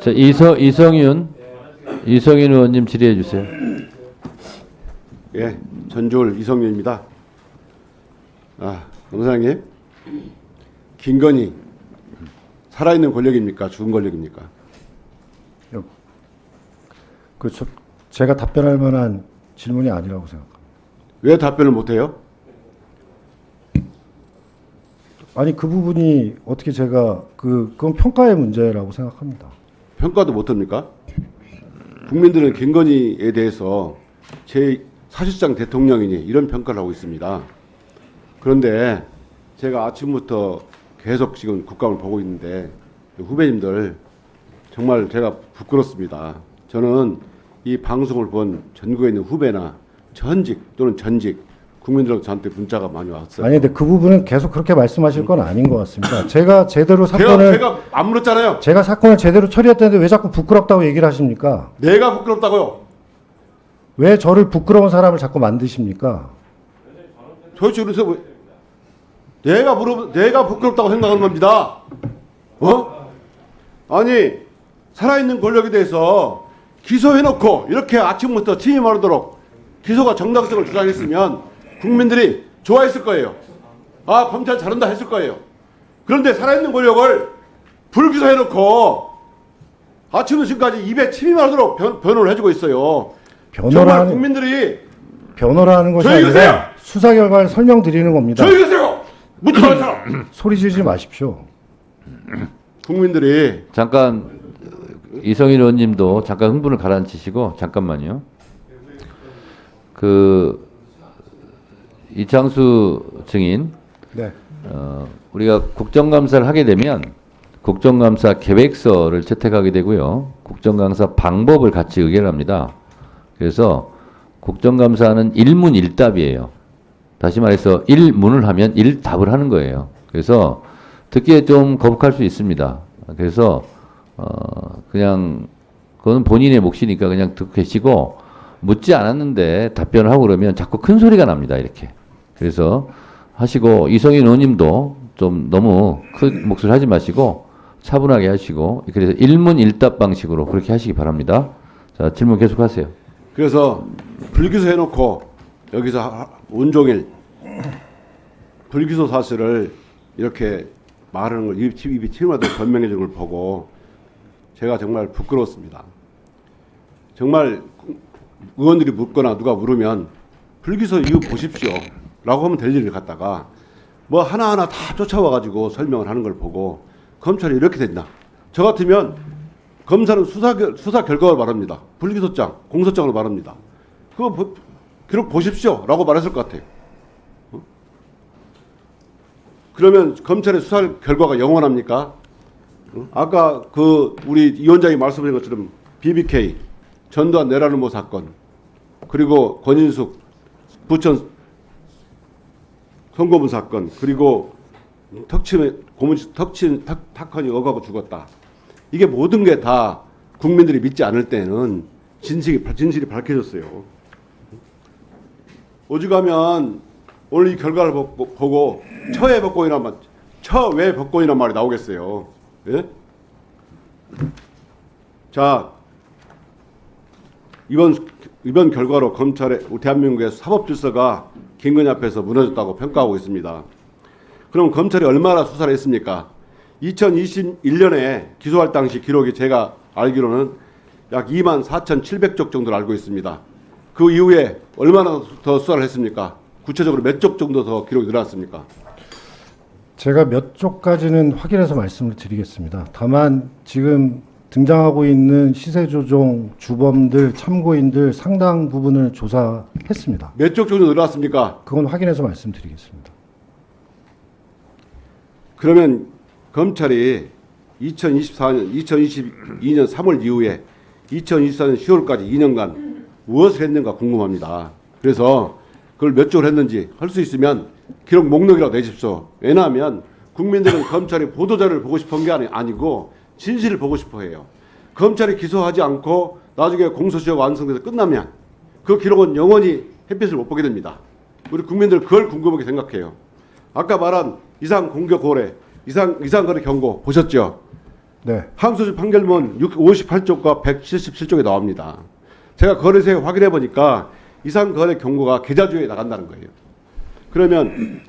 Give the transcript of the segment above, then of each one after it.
자, 이성윤 의원님 질의해 주세요. 예, 전주울 이성윤입니다. 검사장님, 김건희 살아있는 권력입니까? 죽은 권력입니까? 제가 답변할 만한 질문이 아니라고 생각합니다. 왜 답변을 못해요? 아니 그 부분이 어떻게 제가 그건 평가의 문제라고 생각합니다. 평가도 못합니까? 국민들은 김건희에 대해서 제 사실상 대통령이니 이런 평가를 하고 있습니다. 그런데 제가 아침부터 계속 지금 국감을 보고 있는데 후배님들 정말 제가 부끄럽습니다. 저는 이 방송을 본 전국에 있는 후배나 전직 또는 전직 국민들한테 저한테 문자가 많이 왔어요. 아니 근데 그 부분은 계속 그렇게 말씀하실 건 아닌 것 같습니다. 제가 제대로 사건을 제가 안 물었잖아요. 제가 사건을 제대로 처리했다는데 왜 자꾸 부끄럽다고 얘기를 하십니까? 내가 부끄럽다고요. 왜 저를 부끄러운 사람을 자꾸 만드십니까? 도대체 그래서 내가 부끄럽다고 생각하는 겁니다. 아니 살아있는 권력에 대해서 기소해놓고 이렇게 아침부터 침임하도록 기소가 정당성을 주장했으면 국민들이 좋아했을 거예요. 아, 검찰 잘한다 했을 거예요. 그런데 살아있는 권력을 불기소해놓고 아침부터 지금까지 입에 침이 마르도록 변호를 해주고 있어요. 정말 국민들이 변호를 하는 것이 조용히 계세요. 아니라 수사 결과를 설명드리는 겁니다. 조용히 계세요. 묻지 마세요. 소리 지르지 마십시오. 국민들이 잠깐 이성윤 의원님도 잠깐 흥분을 가라앉히시고 잠깐만요. 이창수 증인, 네. 우리가 국정감사를 하게 되면 국정감사 계획서를 채택하게 되고요. 국정감사 방법을 같이 의결을 합니다. 그래서 국정감사는 일문일답이에요. 다시 말해서 일문을 하면 일답을 하는 거예요. 그래서 듣기에 좀 거북할 수 있습니다. 그래서 그냥 그건 본인의 몫이니까 그냥 듣고 계시고 묻지 않았는데 답변을 하고 그러면 자꾸 큰 소리가 납니다. 이렇게. 그래서 하시고 이성윤 의원님도 좀 너무 큰 목소리 하지 마시고 차분하게 하시고 그래서 일문일답 방식으로 그렇게 하시기 바랍니다. 자, 질문 계속하세요. 그래서 불기소 해놓고 여기서 온종일 불기소 사실을 이렇게 말하는 걸 입이 침하도록 변명해 주는 걸 보고 제가 정말 부끄러웠습니다. 정말 의원들이 묻거나 누가 물으면 불기소 이유 보십시오 라고 하면 될 일을 갖다가 뭐 하나하나 다 쫓아와가지고 설명을 하는 걸 보고 검찰이 이렇게 됐나. 저 같으면 검사는 수사 결과를 말합니다. 불기소장, 공소장을 말합니다. 그거 기록 보십시오 라고 말했을 것 같아요. 그러면 검찰의 수사 결과가 영원합니까? 아까 우리 이 원장이 말씀하신 것처럼 BBK, 전두환 내란음모 사건, 그리고 권인숙 부천 송고문 사건, 그리고 턱친 탁헌이 억하고 죽었다. 이게 모든 게 다 국민들이 믿지 않을 때는 진실이 밝혀졌어요. 오죽하면 오늘 이 결과를 보고 처외 복권이란 말이 나오겠어요. 예? 자, 이번 결과로 대한민국의 사법 질서가 김건희 앞에서 무너졌다고 평가하고 있습니다. 그럼 검찰이 얼마나 수사를 했습니까? 2021년에 기소할 당시 기록이 제가 알기로는 약 24,700쪽 정도를 알고 있습니다. 그 이후에 얼마나 더 수사를 했습니까? 구체적으로 몇 쪽 정도 더 기록이 늘어났습니까? 제가 몇 쪽까지는 확인해서 말씀을 드리겠습니다. 다만 지금 등장하고 있는 시세조종 주범들, 참고인들 상당 부분을 조사했습니다. 몇 쪽 정도 늘어났습니까? 그건 확인해서 말씀드리겠습니다. 그러면 검찰이 2022년 3월 이후에 2024년 10월까지 2년간 무엇을 했는가 궁금합니다. 그래서 그걸 몇 쪽을 했는지 할 수 있으면 기록 목록이라도 내십시오. 왜냐하면 국민들은 검찰이 보도자료를 보고 싶은 게 아니고 진실을 보고 싶어 해요. 검찰이 기소하지 않고 나중에 공소시효가 완성돼서 끝나면 그 기록은 영원히 햇빛을 못 보게 됩니다. 우리 국민들 그걸 궁금하게 생각해요. 아까 말한 이상 공격 고래, 이상 거래 경고 보셨죠? 네. 항소심 판결문 58쪽과 177쪽에 나옵니다. 제가 거래소에 확인해 보니까 이상 거래 경고가 계좌주에 나간다는 거예요. 그러면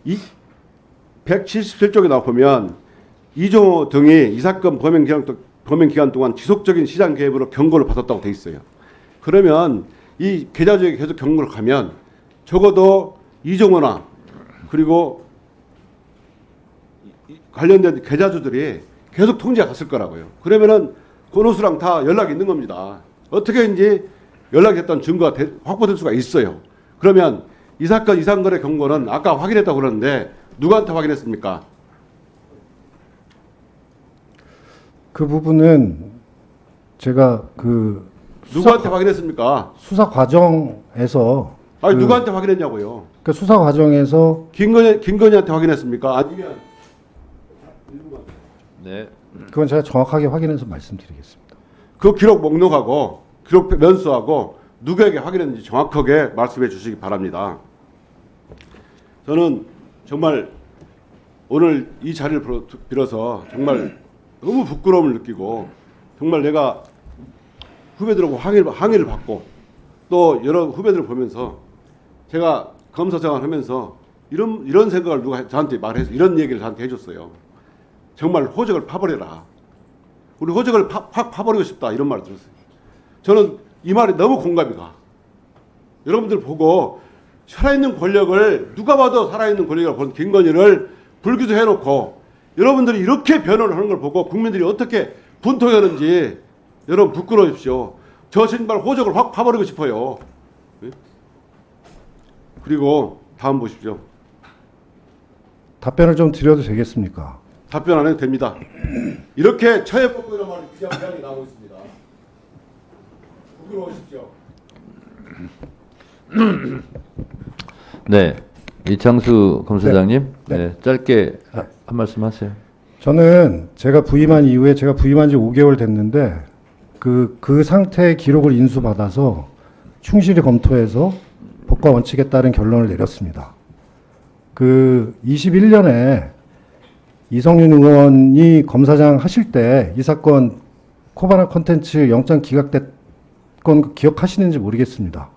이 177쪽에 나오면 이종호 등이 이 사건 범행 기간 동안 지속적인 시장 개입으로 경고를 받았다고 돼 있어요. 그러면 이 계좌주에 계속 경고를 가면 적어도 이종호나 그리고 관련된 계좌주들이 계속 통지가 갔을 거라고요. 그러면은 권호수랑 다 연락이 있는 겁니다. 어떻게든지 연락이 됐다는 증거가 확보될 수가 있어요. 그러면 이 사건 이상거래 경고는 아까 확인했다고 그러는데 누구한테 확인했습니까? 그 부분은 제가 그 누구한테 확인했습니까? 수사 과정에서 아니 누구한테 확인했냐고요? 그 수사 과정에서 김건희한테 확인했습니까? 아니면 네. 그건 제가 정확하게 확인해서 말씀드리겠습니다. 그 기록 목록하고 기록 면수하고 누구에게 확인했는지 정확하게 말씀해 주시기 바랍니다. 저는 정말 오늘 이 자리를 빌어서 정말 너무 부끄러움을 느끼고 정말 내가 후배들하고 항의를 받고 또 여러 후배들을 보면서 제가 검사 생활하면서 이런 생각을 누가 저한테 말해서 이런 얘기를 저한테 해줬어요. 정말 호적을 파버려라. 우리 호적을 확 파버리고 싶다 이런 말을 들었어요. 저는 이 말이 너무 공감이 가. 여러분들 보고 살아있는 권력을 누가 봐도 살아있는 권력이라고 본 김건희를 불기소해놓고 여러분들이 이렇게 변호를 하는 걸 보고 국민들이 어떻게 분통하는지 여러분 부끄러우십시오. 저 정말 호적을 확 파버리고 싶어요. 그리고 다음 보십시오. 답변을 좀 드려도 되겠습니까? 답변 안 해도 됩니다. 이렇게 처해법이라는 말이 비장비장이 나오고 있습니다. 부끄러우십시오. 네. 이창수 검사장님, 네. 네. 짧게 한 말씀 하세요. 저는 제가 부임한 이후에 제가 부임한 지 5개월 됐는데 그 상태의 기록을 인수받아서 충실히 검토해서 법과 원칙에 따른 결론을 내렸습니다. 그 21년에 이성윤 의원이 검사장 하실 때 이 사건 코바나 콘텐츠 영장 기각됐건 기억하시는지 모르겠습니다.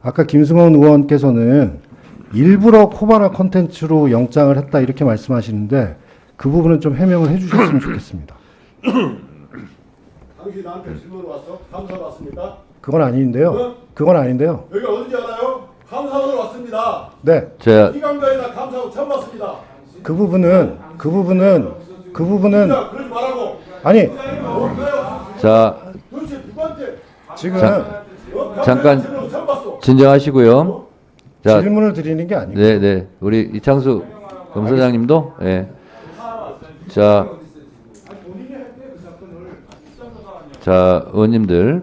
아까 김승원 의원께서는 일부러 코바나 콘텐츠로 영장을 했다 이렇게 말씀하시는데 그 부분은 좀 해명을 해주셨으면 좋겠습니다. 당신 나한테 질문 왔어? 감사로 왔습니까? 그건 아닌데요. 그건 아닌데요. 여기 어딘지 알아요? 감사원으로 왔습니다. 네, 제가 이강가에다 감사원 처음 왔습니다. 그 부분은 그러지 말라고. 아니 자 도대체 누구한테 지금 잠깐 질문 처음 봤어? 진정하시고요. 자, 질문을 드리는 게 아니고 네, 네. 우리 이창수 검사장님도 예. 자, 의원님들,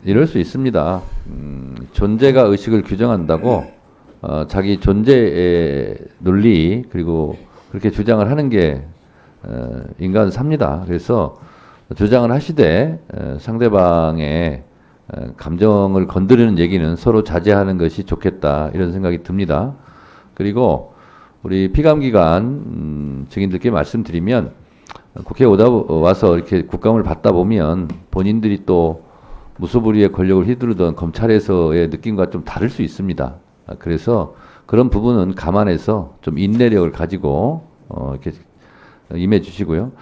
이럴 수 있습니다. 존재가 의식을 규정한다고 자기 존재의 논리 그리고 그렇게 주장을 하는 게 인간 삽니다. 그래서 주장을 하시되 상대방의 감정을 건드리는 얘기는 서로 자제하는 것이 좋겠다 이런 생각이 듭니다. 그리고 우리 피감기관 증인들께 말씀드리면 국회에 와서 이렇게 국감을 받다 보면 본인들이 또 무소불위의 권력을 휘두르던 검찰에서의 느낌과 좀 다를 수 있습니다. 그래서 그런 부분은 감안해서 좀 인내력을 가지고 이렇게 임해 주시고요.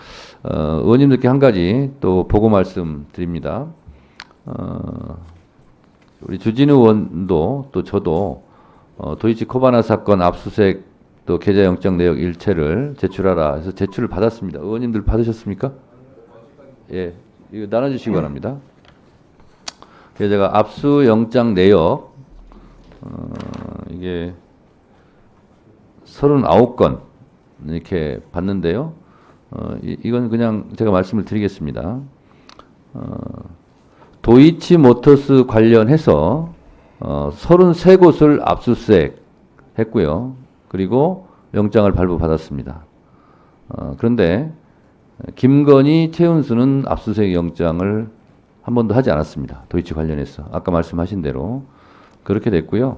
의원님들께 한 가지 또 보고 말씀드립니다. 우리 주진우 의원도 또 저도 도이치 코바나 사건 압수수색 또 계좌 영장 내역 일체를 제출하라 해서 제출을 받았습니다. 의원님들 받으셨습니까? 예, 이거 나눠주시기 바랍니다. 그래서 제가 압수 영장 내역 이게 39건 이렇게 봤는데요. 이건 그냥 제가 말씀을 드리겠습니다. 도이치 모터스 관련해서 33곳을 압수수색 했고요. 그리고 영장을 발부받았습니다. 그런데 김건희, 최은수는 압수수색 영장을 한 번도 하지 않았습니다. 도이치 관련해서. 아까 말씀하신 대로 그렇게 됐고요.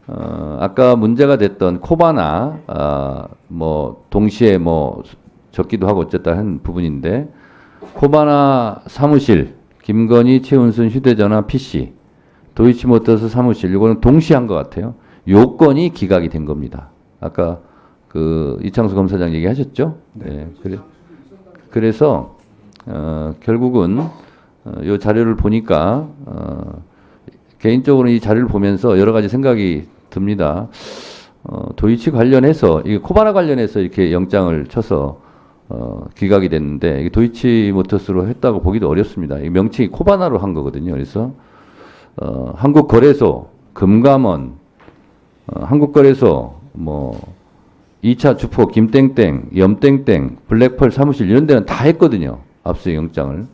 아까 문제가 됐던 코바나 뭐 동시에 뭐 적기도 하고 어쨌다 한 부분인데 코바나 사무실 김건희 최은순 휴대전화 PC 도이치모터스 사무실 이거는 동시에 한 것 같아요. 요건이 기각이 된 겁니다. 아까 그 이창수 검사장 얘기하셨죠? 네. 그래서 결국은 요 자료를 보니까 개인적으로 이 자료를 보면서 여러 가지 생각이 듭니다. 도이치 관련해서 이게 코바나 관련해서 이렇게 영장을 쳐서 기각이 됐는데 이게 도이치모터스로 했다고 보기도 어렵습니다. 이 명칭이 코바나로 한 거거든요. 그래서 한국거래소, 금감원, 한국거래소, 뭐 2차 주포 김땡땡, 염땡땡, 블랙펄 사무실 이런 데는 다 했거든요. 압수수색 영장을.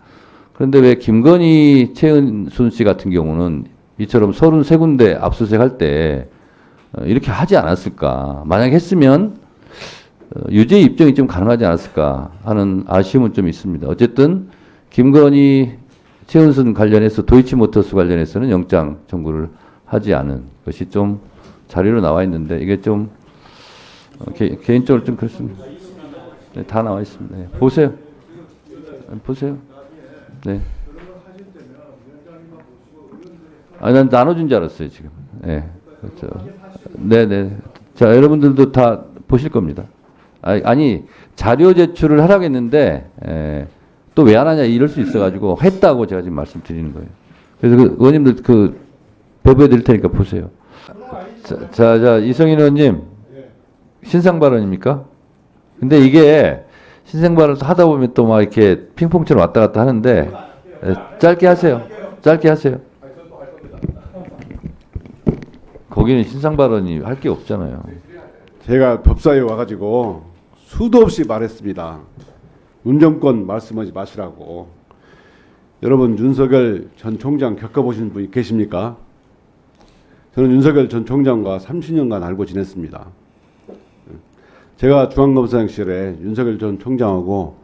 그런데 왜 김건희 최은순 씨 같은 경우는 이처럼 33군데 압수수색 할 때 이렇게 하지 않았을까. 만약 했으면 유죄 입증이 좀 가능하지 않았을까 하는 아쉬움은 좀 있습니다. 어쨌든 김건희 최은순 관련해서 도이치모터스 관련해서는 영장 청구를 하지 않은 것이 좀 자료로 나와 있는데 이게 좀 개인적으로 좀 그렇습니다. 네, 다 나와 있습니다. 네, 보세요. 보세요. 네. 아, 난 나눠준 줄 알았어요, 지금. 네. 그렇죠. 네네. 자, 여러분들도 다 보실 겁니다. 아니, 자료 제출을 하라고 했는데, 또 왜 안 하냐, 이럴 수 있어가지고, 했다고 제가 지금 말씀드리는 거예요. 그래서 그 의원님들 배부해 드릴 테니까 보세요. 자, 이성인 의원님. 신상 발언입니까? 근데 이게 신상 발언을 하다 보면 또 막 이렇게 핑퐁처럼 왔다 갔다 하는데, 짧게 하세요. 짧게 하세요. 거기는 신상 발언이 할 게 없잖아요. 제가 법사위에 와가지고 수도 없이 말했습니다. 운정권 말씀하지 마시라고. 여러분 윤석열 전 총장 겪어보신 분이 계십니까? 저는 윤석열 전 총장과 30년간 알고 지냈습니다. 제가 중앙검사장실에 윤석열 전 총장하고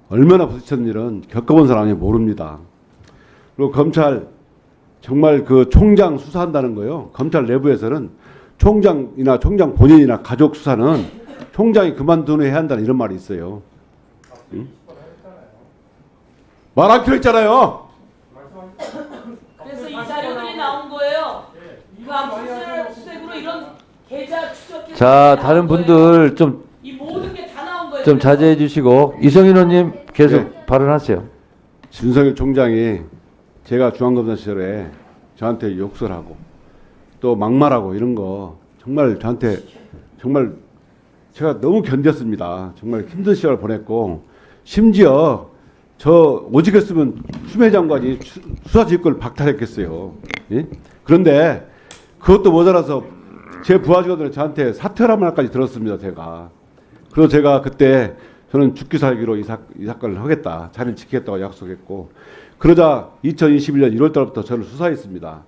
얼마나 부딪혔는 일은 겪어본 사람이 모릅니다. 그리고 검찰 정말 그 총장 수사한다는 거요. 검찰 내부에서는 총장이나 총장 본인이나 가족 수사는 총장이 그만둔 후에 해야 한다는 이런 말이 있어요. 응? 말하기로 했잖아요. 그래서 이 자료들이 나온 거예요. 그 압수수색으로 이런 계좌 추적. 자, 다른 분들 좀 이 모든 게 다 나온 거예요. 좀 자제해 주시고 이성인 의원님 계속 네. 발언하세요. 윤석열 총장이 제가 중앙검사 시절에 저한테 욕설하고 또 막말하고 이런 거 정말 저한테 정말 제가 너무 견뎠습니다. 정말 힘든 시절을 보냈고 심지어 저 오직했으면 추미애 장관이 수사지휘권을 박탈했겠어요. 예? 그런데 그것도 모자라서 제 부하 직원들은 저한테 사퇴하라는 말까지 들었습니다. 제가. 그래서 제가 그때 저는 죽기 살기로 이 사건을 하겠다. 자리를 지키겠다고 약속했고 그러자 2021년 1월 달부터 저를 수사했습니다.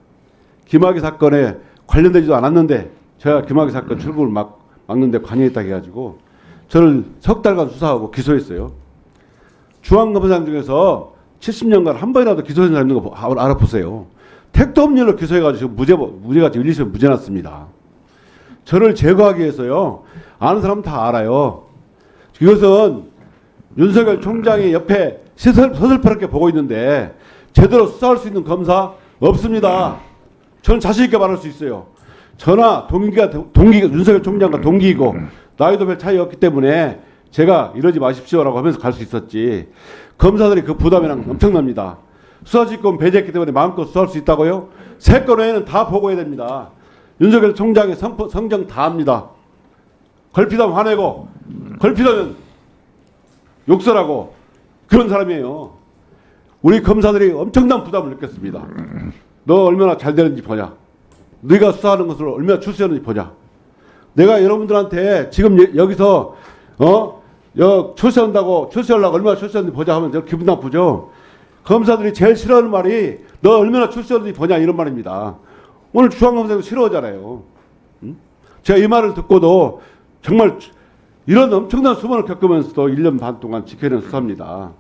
김학의 사건에 관련되지도 않았는데 제가 김학의 사건 출범을 막는데 관여했다 해가지고 저를 석 달간 수사하고 기소했어요. 중앙검사장 중에서 70년간 한 번이라도 기소된 사람 있는 거 알아보세요. 택도 없는 일로 기소해가지고 무죄가 1, 2심 무죄 났습니다. 저를 제거하기 위해서요. 아는 사람 다 알아요. 이것은 윤석열 총장이 옆에 서슬퍼렇게 보고 있는데 제대로 수사할 수 있는 검사 없습니다. 저는 자신 있게 말할 수 있어요. 저나 동기가 윤석열 총장과 동기이고 나이도 별 차이 없기 때문에 제가 이러지 마십시오라고 하면서 갈 수 있었지. 검사들이 그 부담이랑 엄청납니다. 수사지권 배제했기 때문에 마음껏 수사할 수 있다고요? 3건 외에는 다 보고해야 됩니다. 윤석열 총장의 성정 다 합니다. 걸피다면 화내고 걸피다면 욕설하고 그런 사람이에요. 우리 검사들이 엄청난 부담을 느꼈습니다. 너 얼마나 잘 되는지 보자. 네가 수사하는 것을 얼마나 출세하는지 보자. 내가 여러분들한테 지금 여기서 출세하려고 얼마나 출세하는지 보자 하면 저 기분 나쁘죠. 검사들이 제일 싫어하는 말이 너 얼마나 출세하는지 보냐 이런 말입니다. 오늘 중앙검사도 싫어하잖아요. 응? 제가 이 말을 듣고도 정말 이런 엄청난 수모를 겪으면서도 1년 반 동안 지켜낸 수사입니다.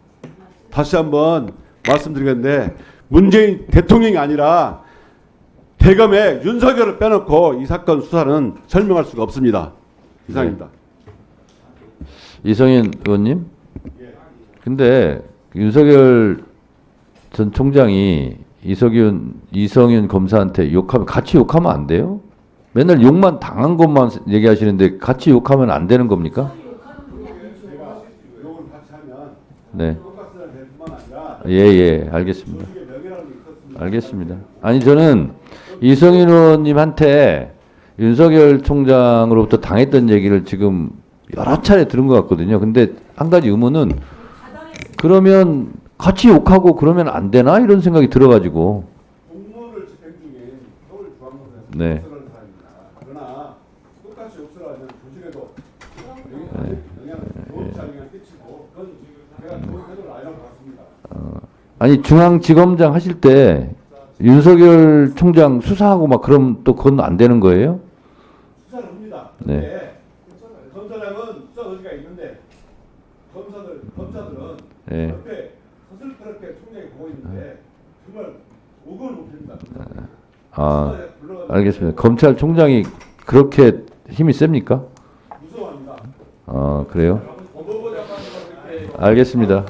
다시 한번 말씀드리겠는데 문재인 대통령이 아니라 대검에 윤석열을 빼놓고 이 사건 수사는 설명할 수가 없습니다. 이상입니다. 이성인 의원님? 근데 윤석열 전 총장이 이성윤 검사한테 욕하면 같이 욕하면 안 돼요? 맨날 욕만 당한 것만 얘기하시는데 같이 욕하면 안 되는 겁니까? 욕을 같이 하면 네. 똑같은 될 뿐만 아니라 예, 알겠습니다. 조직의 명예라는 게 있었습니다. 알겠습니다. 아니 저는 이성인 의원님한테 윤석열 총장으로부터 당했던 얘기를 지금 여러 차례 들은 것 같거든요. 근데 한 가지 의문은 그러면 같이 욕하고 그러면 안 되나 이런 생각이 들어가지고. 공무원을 집행 중인 서울중앙검사에서 네. 욕설하는 사람입니다. 그러나 똑같이 욕설을 하면 조직에도 좋은 영향을 끼치고 그건 제가 좋은 태도를 아니라고 봤습니다. 아니 중앙지검장 하실 때 윤석열 총장 수사하고 막 그럼 또 그건 안 되는 거예요? 수사를 합니다. 네. 그런데 검사장은 수사 의지가 있는데 검사들은 네. 옆에 서슬퍼렇게 총장이 보고 있는데 정말 목을 못 핍니다. 아, 알겠습니다. 검찰총장이 그렇게 힘이 셉니까? 무서워합니다. 아, 그래요? 법무부장관도 그렇게 알겠습니다.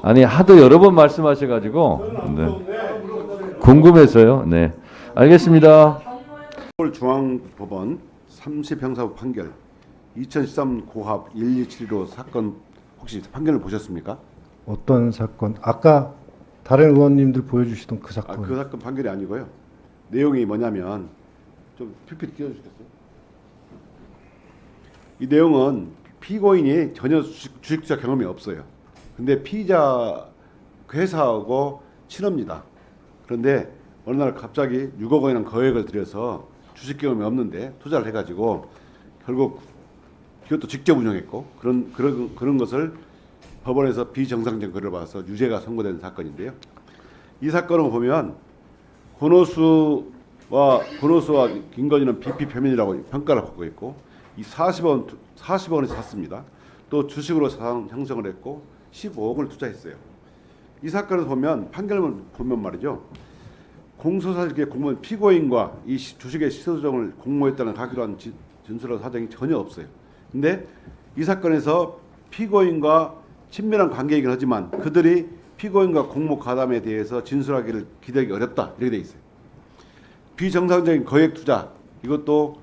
아니 하도 여러 번 말씀하셔가지고 네. 궁금해서요. 네, 알겠습니다. 서울중앙법원 30형사부 판결 2013 고합 1275 사건 혹시 판결을 보셨습니까? 어떤 사건? 아까 다른 의원님들 보여주시던 그 사건. 그 사건 판결이 아니고요. 내용이 뭐냐면 좀 PPT 띄워주시겠어요? 이 내용은 피고인이 전혀 주식 투자 경험이 없어요. 근데 피의자 회사하고 친합니다. 그런데 어느 날 갑자기 6억 원이라는 거액을 들여서 주식 경험이 없는데 투자를 해가지고 결국 이것도 직접 운영했고 그런 것을 법원에서 비정상적 거래를 받아서 유죄가 선고된 사건인데요. 이 사건을 보면 권오수와 김건희는 비피 표면이라고 평가를 받고 있고 이 40원을 샀습니다. 또 주식으로 자산 형성을 했고 15억을 투자했어요. 이 사건을 보면 판결을 보면 말이죠. 공소사실기에 공무원 피고인과 이 주식의 시세조정을 공모했다는 가기로 진술한 사정이 전혀 없어요. 근데 이 사건에서 피고인과 친밀한 관계이긴 하지만 그들이 피고인과 공모 가담에 대해서 진술하기를 기대하기 어렵다 이렇게 돼 있어요. 비정상적인 거액 투자 이것도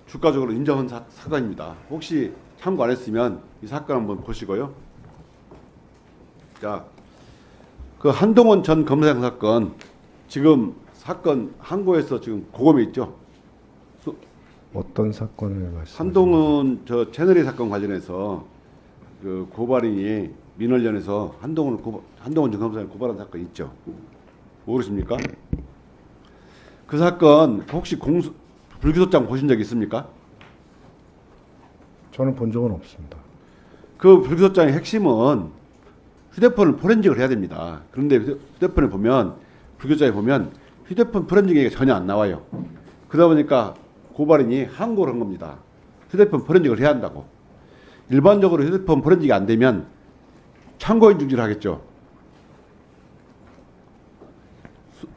주가적으로 인정한 사건입니다. 혹시 참고 안 했으면 이 사건 한번 보시고요. 자, 그 한동훈 전 검사장 사건 지금 사건 항고에서 지금 고검에 있죠. 어떤 사건을 말씀하시는 한동훈 저 채널A 사건 관련해서 그 고발인이 민원련에서 한동훈 전 검사장 고발한 사건 있죠. 모르십니까? 그 사건 혹시 불기소장 보신 적 있습니까? 저는 본 적은 없습니다. 그 불기소장의 핵심은 휴대폰을 포렌식을 해야 됩니다. 그런데 휴대폰에 보면 불기소장에 보면 휴대폰 포렌식 얘기가 전혀 안 나와요. 그러다 보니까 고발인이 항고를 한 겁니다. 휴대폰 포렌식을 해야 한다고. 일반적으로 휴대폰 포렌식이 안 되면 참고인 중지를 하겠죠.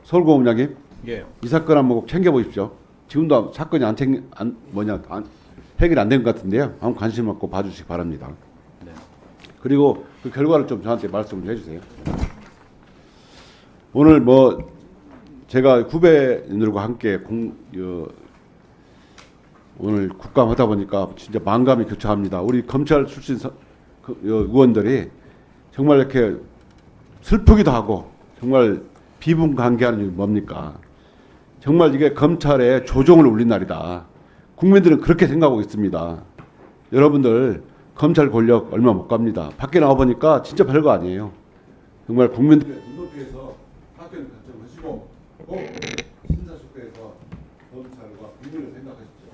서울고검장님, 예. 이 사건 한번 꼭 챙겨보십시오. 지금도 사건이 해결이 안 된 것 같은데요. 한번 관심 갖고 봐주시기 바랍니다. 네. 그리고 그 결과를 좀 저한테 말씀 좀 해주세요. 오늘 뭐 제가 후배들과 함께 오늘 국감하다 보니까 진짜 만감이 교차합니다. 우리 검찰 출신 의원들이 정말 이렇게 슬프기도 하고 정말 비분관계하는 게 뭡니까? 정말 이게 검찰의 조종을 울린 날이다. 국민들은 그렇게 생각하고 있습니다. 여러분들 검찰 권력 얼마 못 갑니다. 밖에 나와 보니까 진짜 별거 아니에요. 정말 국민들의 눈높이에서 학교는 결정하시고 꼭 심사숙고해서 검찰과 국민을 생각하십시오.